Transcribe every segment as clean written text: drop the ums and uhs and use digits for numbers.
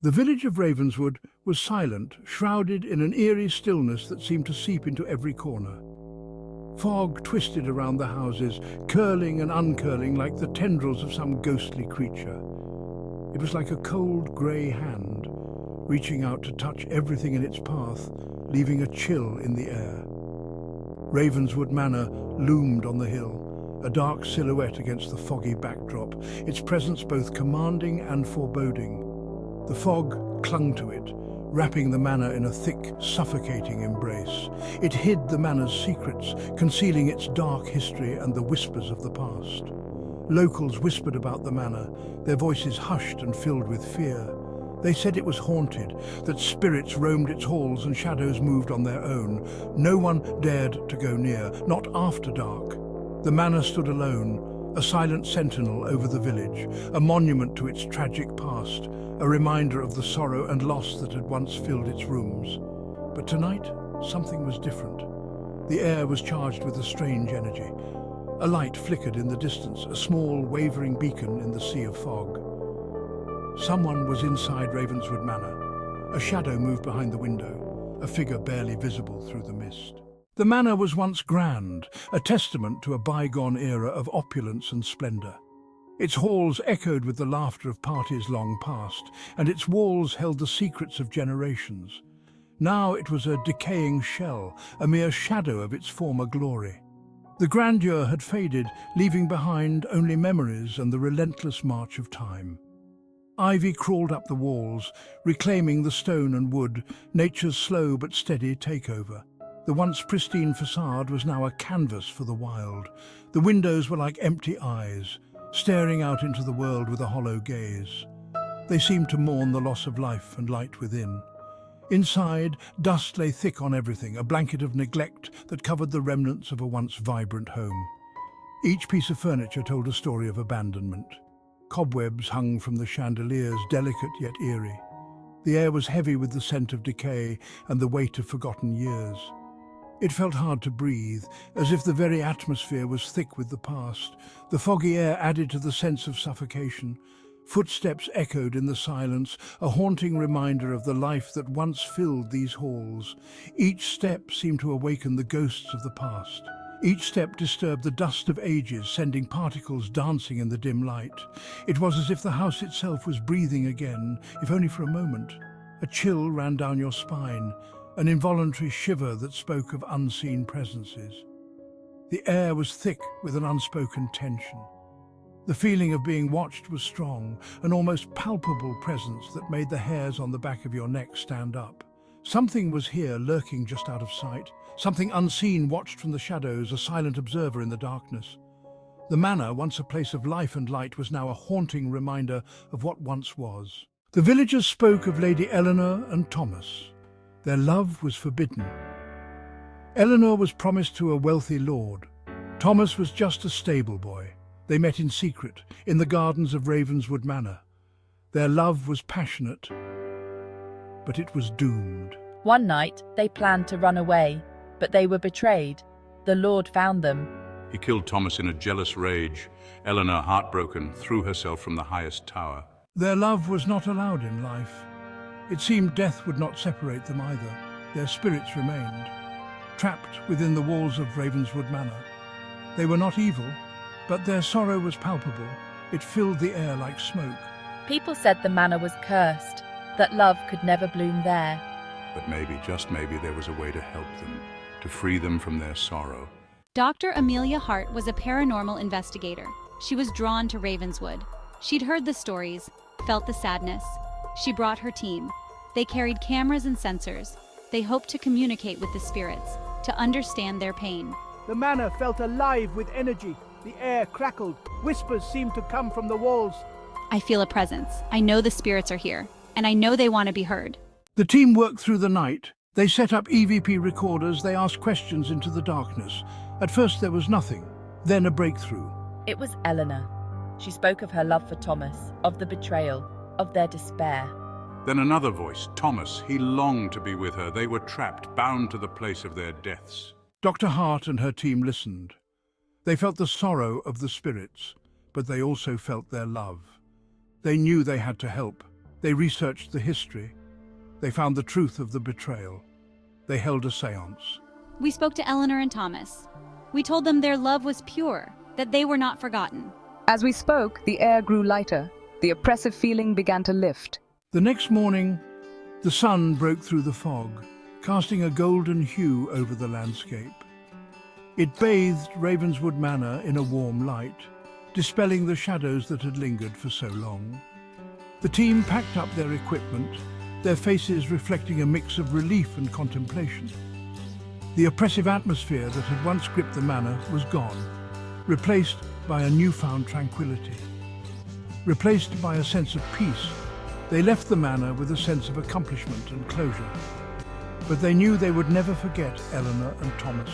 The village of Ravenswood was silent, shrouded in an eerie stillness that seemed to seep into every corner. Fog twisted around the houses, curling and uncurling like the tendrils of some ghostly creature. It was like a cold grey hand, reaching out to touch everything in its path, leaving a chill in the air. Ravenswood Manor loomed on the hill, a dark silhouette against the foggy backdrop, its presence both commanding and foreboding. The fog clung to it, wrapping the manor in a thick, suffocating embrace. It hid the manor's secrets, concealing its dark history and the whispers of the past. Locals whispered about the manor, their voices hushed and filled with fear. They said it was haunted, that spirits roamed its halls and shadows moved on their own. No one dared to go near, not after dark. The manor stood alone, a silent sentinel over the village, a monument to its tragic past, a reminder of the sorrow and loss that had once filled its rooms. But tonight, something was different. The air was charged with a strange energy. A light flickered in the distance, a small, wavering beacon in the sea of fog. Someone was inside Ravenswood Manor. A shadow moved behind the window, a figure barely visible through the mist. The manor was once grand, a testament to a bygone era of opulence and splendour. Its halls echoed with the laughter of parties long past, and its walls held the secrets of generations. Now it was a decaying shell, a mere shadow of its former glory. The grandeur had faded, leaving behind only memories and the relentless march of time. Ivy crawled up the walls, reclaiming the stone and wood, nature's slow but steady takeover. The once pristine facade was now a canvas for the wild. The windows were like empty eyes, staring out into the world with a hollow gaze. They seemed to mourn the loss of life and light within. Inside, dust lay thick on everything, a blanket of neglect that covered the remnants of a once vibrant home. Each piece of furniture told a story of abandonment. Cobwebs hung from the chandeliers, delicate yet eerie. The air was heavy with the scent of decay and the weight of forgotten years. It felt hard to breathe, as if the very atmosphere was thick with the past. The foggy air added to the sense of suffocation. Footsteps echoed in the silence, a haunting reminder of the life that once filled these halls. Each step seemed to awaken the ghosts of the past. Each step disturbed the dust of ages, sending particles dancing in the dim light. It was as if the house itself was breathing again, if only for a moment. A chill ran down your spine, an involuntary shiver that spoke of unseen presences. The air was thick with an unspoken tension. The feeling of being watched was strong, an almost palpable presence that made the hairs on the back of your neck stand up. Something was here, lurking just out of sight. Something unseen watched from the shadows, a silent observer in the darkness. The manor, once a place of life and light, was now a haunting reminder of what once was. The villagers spoke of Lady Eleanor and Thomas. Their love was forbidden. Eleanor was promised to a wealthy lord. Thomas was just a stable boy. They met in secret, in the gardens of Ravenswood Manor. Their love was passionate, but it was doomed. One night, they planned to run away, but they were betrayed. The Lord found them. He killed Thomas in a jealous rage. Eleanor, heartbroken, threw herself from the highest tower. Their love was not allowed in life. It seemed death would not separate them either. Their spirits remained, trapped within the walls of Ravenswood Manor. They were not evil, but their sorrow was palpable. It filled the air like smoke. People said the manor was cursed, that love could never bloom there. But maybe, just maybe, there was a way to help them, to free them from their sorrow. Dr. AmeliaHart was a paranormal investigator. She was drawn to Ravenswood. She'd heard the stories, felt the sadness. She brought her team. They carried cameras and sensors. They hoped to communicate with the spirits, to understand their pain. The manor felt alive with energy. The air crackled. Whispers seemed to come from the walls. I feel a presence. I know the spirits are here, and I know they want to be heard. The team worked through the night. They set up EVP recorders. They asked questions into the darkness. At first there was nothing, then a breakthrough. It was Eleanor. She spoke of her love for Thomas, of the betrayal, of their despair. Then another voice, Thomas. He longed to be with her. They were trapped, bound to the place of their deaths. Dr. Hart and her team listened. They felt the sorrow of the spirits, but they also felt their love. They knew they had to help. They researched the history. They found the truth of the betrayal. They held a séance. We spoke to Eleanor and Thomas. We told them their love was pure, that they were not forgotten. As we spoke, the air grew lighter. The oppressive feeling began to lift. The next morning, the sun broke through the fog, casting a golden hue over the landscape. It bathed Ravenswood Manor in a warm light, dispelling the shadows that had lingered for so long. The team packed up their equipment, their faces reflecting a mix of relief and contemplation. The oppressive atmosphere that had once gripped the manor was gone, replaced by a newfound tranquility. Replaced by a sense of peace, they left the manor with a sense of accomplishment and closure. But they knew they would never forget Eleanor and Thomas,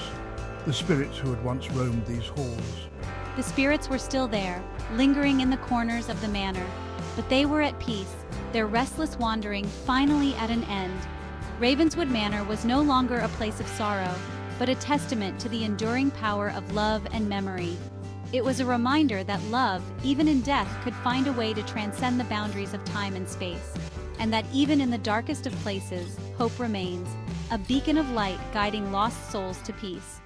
the spirits who had once roamed these halls. The spirits were still there, lingering in the corners of the manor, but they were at peace, their restless wandering finally at an end. Ravenswood Manor was no longer a place of sorrow, but a testament to the enduring power of love and memory. It was a reminder that love, even in death, could find a way to transcend the boundaries of time and space, and that even in the darkest of places, hope remains, a beacon of light guiding lost souls to peace.